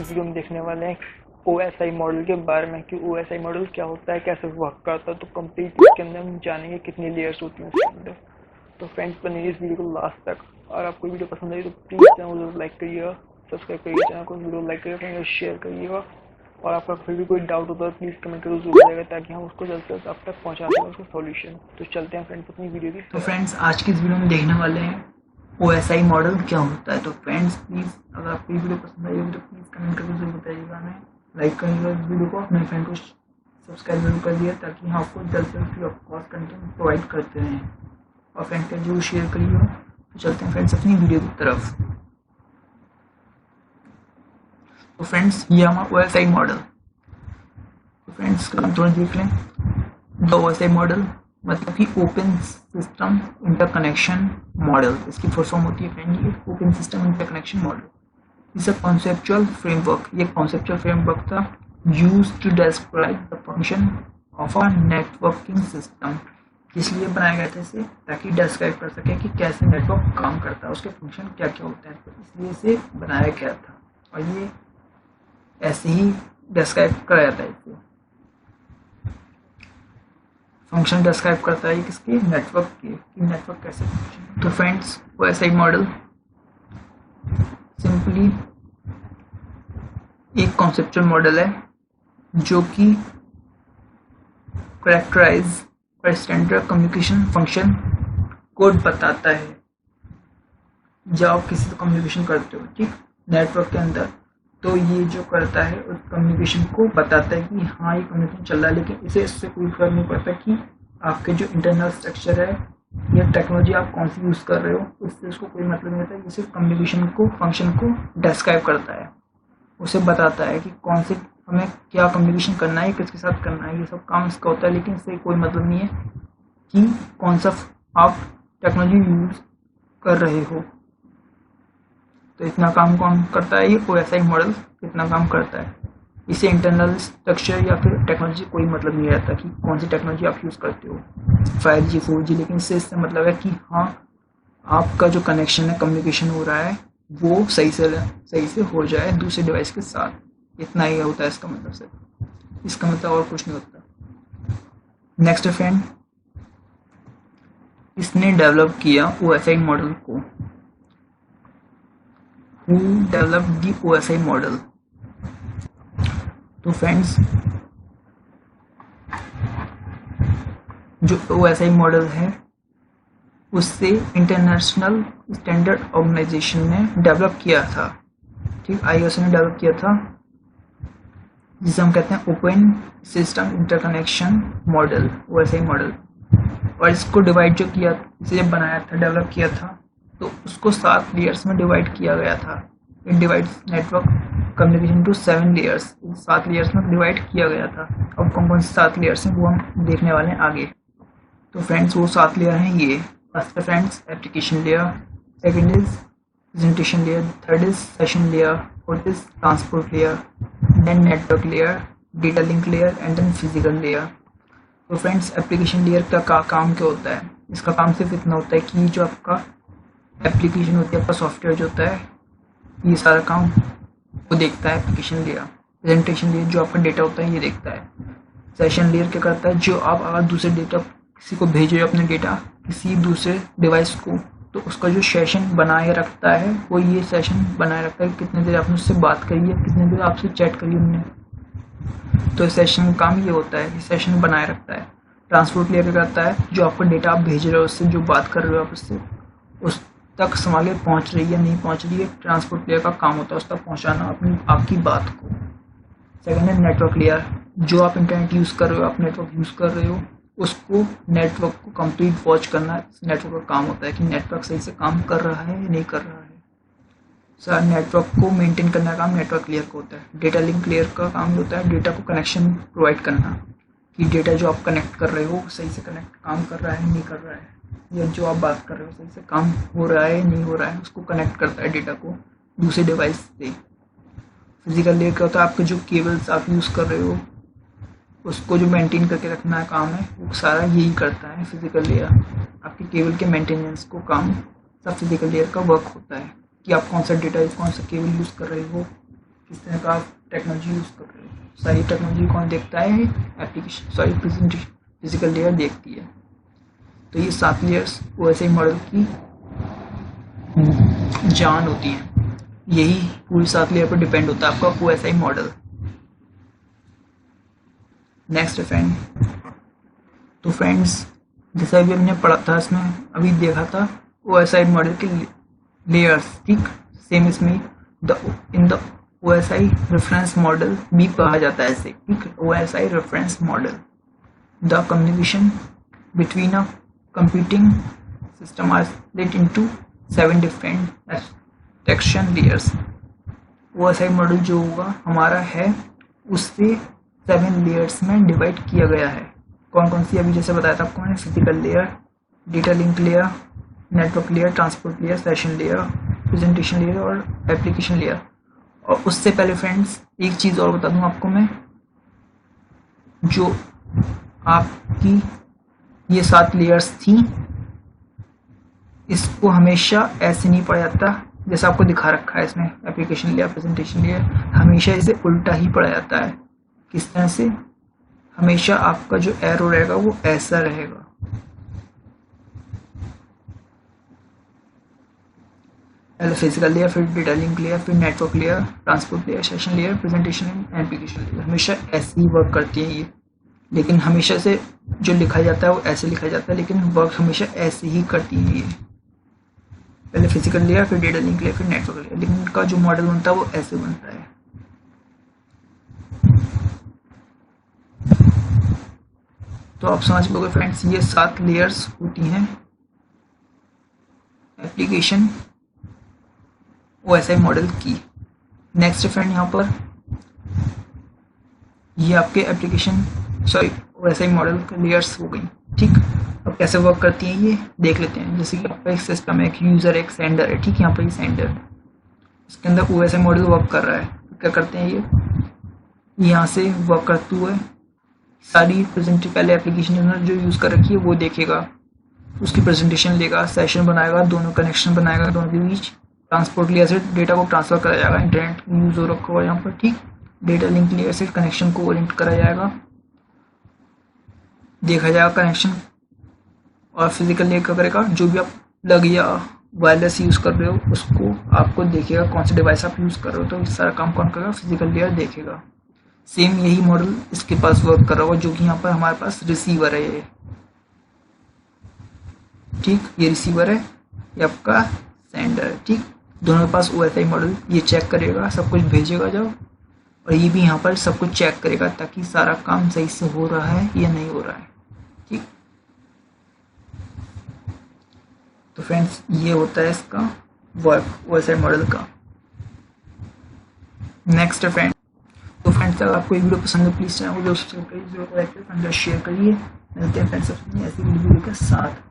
Video में देखने वाले हैं OSI मॉडल के बारे में कि OSI मॉडल क्या होता है, कैसे वर्क करता है। तो कंप्लीट इसके अंदर हम जानेंगे कितनी लेयर्स होती हैं उसके अंदर। तो फ्रेंड्स बनिए इस वीडियो को लास्ट तक, और आपको वीडियो पसंद आई तो प्लीज़ चैनल को लाइक करिएगा, सब्सक्राइब करिएगा, चैनल को वीडियो लाइक करिएगा, शेयर करिएगा। और आपका फिर भी कोई डाउट होता है प्लीज़ कमेंट करके जरूर बताइएगा ताकि हम उसको जल्द से जल्द आप तक पहुँचा सकें उसका सॉल्यूशन। तो चलते हैं फ्रेंड्स अपनी वीडियो की। तो फ्रेंड्स आज की इस वीडियो में देखने वाले हैं OSI मॉडल क्या होता है। तो फ्रेंड्स प्लीज़ अगर आपको ये वीडियो पसंद आई हो तो प्लीज़ कमेंट करके जरूर बताइएगा, हमें लाइक करिएगा इस वीडियो को, अपने फ्रेंड को सब्सक्राइब जरूर कर दिया ताकि हम आपको जल्द से जल्द free of cost content provide करते रहें। और फ्रेंड का जरूर शेयर करिएगा। तो चलते हैं फ्रेंड्स अपनी वीडियो की तरफ। तो फ्रेंड्स ये हमारा OSI मॉडल। तो फ्रेंड्स हम थोड़ा देख लें। द OSI मॉडल मतलब कि ओपन सिस्टम इंटरकनेक्शन मॉडल, इसकी फुल फॉर्म होती है फ्रेंड ये ओपन सिस्टम इंटरकनेक्शन मॉडल। इस कॉन्सेप्चुअल फ्रेमवर्क, ये कॉन्सेप्चुअल फ्रेमवर्क था use to describe the function of a networking system. इसलिए बनाया गया था इसे ताकि डिस्क्राइब कर सके कि कैसे नेटवर्क काम करता है, उसके फंक्शन क्या क्या होते हैं। तो इसलिए इसे बनाया गया था और ये ऐसे ही डिस्क्राइब कराया था। इसे फंक्शन डिस्क्राइब करता है किसके, नेटवर्क के, कि नेटवर्क कैसे फंक्शन। तो फ्रेंड्स OSI मॉडल सिंपली एक कॉन्सेप्चुअल मॉडल है जो कि कैरेक्टराइज और स्टैंडर्ड कम्युनिकेशन फंक्शन कोड बताता है जब आप किसी से कम्युनिकेशन करते हो, ठीक, नेटवर्क के अंदर। तो ये जो करता है उस कम्युनिकेशन को बताता है कि हाँ ये कम्युनिकेशन चल रहा है, लेकिन इसे इससे कोई फर्क नहीं पड़ता कि आपके जो इंटरनल स्ट्रक्चर है या टेक्नोलॉजी आप कौन सी यूज़ कर रहे हो, उससे उसको कोई मतलब नहीं होता। ये सिर्फ कम्युनिकेशन को, फंक्शन को डिस्क्राइब करता है, उसे बताता है कि कौन से हमें क्या कम्युनिकेशन करना है, किसके साथ करना है, ये सब काम इसका होता है। लेकिन इससे कोई मतलब नहीं है कि कौन सा आप टेक्नोलॉजी यूज़ कर रहे हो। तो इतना काम कौन करता है, ये OSI मॉडल इतना काम करता है। इसे इंटरनल स्ट्रक्चर या फिर टेक्नोलॉजी कोई मतलब नहीं रहता कि कौन सी टेक्नोलॉजी आप यूज़ करते हो, 5G 4G, लेकिन इससे मतलब है कि हाँ आपका जो कनेक्शन है, कम्युनिकेशन हो रहा है वो सही से हो जाए दूसरे डिवाइस के साथ। इतना ही होता है इसका मतलब से, इसका मतलब और कुछ नहीं होता। नेक्स्ट फ्रेंड, इसने डेवलप किया OSI मॉडल को। Who developed the OSI model? तो फ्रेंड्स जो OSI मॉडल है उससे इंटरनेशनल स्टैंडर्ड ऑर्गेनाइजेशन ने डेवलप किया था, ठीक, ISO ने डेवलप किया था, जिसे हम कहते हैं open system interconnection model, OSI model. और इसको डिवाइड जो किया, इसे जब बनाया था, डेवलप किया था, तो उसको 7 लेयर्स में डिवाइड किया गया था। It divides network communication to 7 layers, 7 layers में डिवाइड किया गया था। अब कौन कौन से 7 लेयर्स हैं वो हम देखने वाले हैं आगे। तो फ्रेंड्स वो 7 लेयर हैं ये। First friends application layer, second is presentation layer, third is session layer, fourth is transport layer, then network layer, data link layer and then physical layer. तो फ्रेंड्स एप्लीकेशन लेयर का काम क्या होता है, इसका काम सिर्फ इतना होता है कि जो आपका एप्लीकेशन होती है, आपका सॉफ्टवेयर जो होता है, ये सारा काम वो देखता है एप्लीकेशन लेयर। प्रेजेंटेशन लेयर जो आपका डेटा होता है ये देखता है। सेशन लेयर क्या करता है, जो आप अगर दूसरे डेटा किसी को भेजे अपने डेटा किसी दूसरे डिवाइस को, तो उसका जो सेशन बनाए रखता है वो ये सेशन बनाए रखता है कितने देर आपने उससे बात करी है, कितने देर आपसे चैट करी हमने। तो सेशन का काम ये होता है कि सेशन बनाए रखता है। ट्रांसपोर्ट लेयर क्या करता है, जो आपका डेटा आप भेज रहे हो उससे, जो बात कर रहे हो आप उससे, उस तक संभाले पहुंच रही है नहीं पहुंच रही है, ट्रांसपोर्ट लेयर का काम होता है उस तक पहुंचाना अपनी आपकी बात को। सेकंड है नेटवर्क लेयर, जो आप इंटरनेट यूज़ कर रहे हो, आप नेटवर्क यूज़ कर रहे हो, उसको नेटवर्क को कंप्लीट वॉच करना नेटवर्क का काम होता है कि नेटवर्क सही से काम कर रहा है या नहीं कर रहा है। सर नेटवर्क को मेंटेन करने का काम नेटवर्क लेयर को होता है। डेटा लिंक लेयर का काम होता है डेटा को कनेक्शन प्रोवाइड करना, कि डेटा जो आप कनेक्ट कर रहे हो सही से कनेक्ट काम कर रहा है नहीं कर रहा है, या जो आप बात कर रहे हो सही से काम हो रहा है नहीं हो रहा है, उसको कनेक्ट करता है डेटा को दूसरे डिवाइस से। फिजिकल लेयर क्या होता है, आपके जो केबल्स आप यूज़ कर रहे हो उसको जो मेंटेन करके रखना काम है वो सारा यही करता है फिजिकल लेयर। आपके केबल के मेंटेनेंस को काम सब फिजिकल लेयर का वर्क होता है कि आप कौन सा डेटा कौन सा केबल यूज़ कर रहे हो, किस तरह का आप टेक्नोलॉजी यूज़ कर रहे हो। सारी टेक्नोलॉजी कौन देखता है? एप्लीकेशन सॉरी फिजिकल लेयर देखती है। तो ये 7 लेयर्स OSI मॉडल की जान होती है। यही पूरी 7 लेयर पर डिपेंड होता है आपका OSI मॉडल। नेक्स्ट फ्रेंड, तो फ्रेंड्स जैसा अभी हमने पढ़ा था, इसमें अभी देखा था OSI मॉडल के लेयर्स, ठीक। सेम इसमें in the OSI reference model भी कहा जाता है इसे, ठीक। OSI reference model, the communication between a computing system are split into 7 different abstraction layers. OSI model जो होगा हमारा है, उससे 7 लेयर्स में डिवाइड किया गया है। कौन कौन सी? अभी जैसे बताया था आपको मैंने, physical layer, data link layer, network layer, transport layer, session layer, presentation layer और एप्लीकेशन लेयर। और उससे पहले फ्रेंड्स एक चीज़ और बता दूं आपको मैं, जो आपकी ये 7 लेयर्स थी, इसको हमेशा ऐसे नहीं पढ़ा जाता जैसा आपको दिखा रखा है इसमें, एप्लीकेशन लेयर, प्रेजेंटेशन लेयर। हमेशा इसे उल्टा ही पढ़ा जाता है। किस तरह से? हमेशा आपका जो एरो रहेगा वो ऐसा रहेगा। पहले फिजिकल लेयर, फिर डेटा लिंक लेयर, फिर network layer, transport layer, session layer, presentation and application layer. हमेशा ऐसे ही वर्क करती है ये, लेकिन हमेशा से जो लिखा जाता है वो ऐसे लिखा जाता है, लेकिन वर्क हमेशा ऐसे ही करती है ये। पहले फिजिकल लेयर, फिर डेटा लिंक लेयर, फिर नेटवर्क लेयर, लेकिन इनका जो मॉडल बनता है वो ऐसे बनता है। तो आप समझ लोगे फ्रेंड्स, ये 7 लेयर्स होती हैं एप्लीकेशन OSI मॉडल की। नेक्स्ट फ्रेंड, यहाँ पर ये आपके एप्लीकेशन OSI मॉडल के लेयर्स हो गई, ठीक। अब कैसे वर्क करती हैं ये देख लेते हैं। जैसे कि आपका एक सिस्टम है, एक यूज़र, एक सेंडर है, ठीक। यहाँ पर ये सेंडर, इसके अंदर OSI मॉडल वर्क कर रहा है। क्या करते हैं ये यहाँ से वर्क करते हुए सारी प्रेजेंटेशन, पहले एप्लीकेशन जो यूज़ कर रखी है वो देखेगा, उसकी प्रेजेंटेशन लेगा, सेशन बनाएगा, दोनों कनेक्शन बनाएगा, दोनों के बीच ट्रांसपोर्ट लेयर से डेटा को ट्रांसफर करा जाएगा, इंटरनेट यूज़ हो रखा हुआ यहाँ पर, ठीक। डेटा लिंक लेयर से कनेक्शन को ओरिएंट करा जाएगा, देखा जाएगा कनेक्शन। और फिजिकल लेयर क्या करेगा? जो भी आप प्लग या वायरलेस यूज़ कर रहे हो उसको आपको देखेगा, कौन सा डिवाइस आप यूज़ कर रहे हो, तो इस सारा काम कौन करेगा? फिजिकल लेयर देखेगा। सेम यही मॉडल इसके पास वर्क कर रहा होगा, जो कि यहाँ पर हमारे पास रिसीवर है ये, ठीक। ये रिसीवर है, ये आपका सेंडर है, ठीक। दोनों के पास OSI मॉडल ये चेक करेगा, सब कुछ भेजेगा जब, और ये भी यहाँ पर सब कुछ चेक करेगा ताकि सारा काम सही से हो रहा है या नहीं हो रहा है, ठीक। तो फ्रेंड्स ये होता है इसका वर्क OSI मॉडल का। नेक्स्ट फ्रेंड, तो फ्रेंड्स अगर आपको ये वीडियो पसंद है प्लीज़ चैनल को सब्सक्राइब करिए, वीडियो को लाइक करिए, शेयर करिए। मिलते हैं फ्रेंड्स अपनी ऐसी वीडियो के साथ।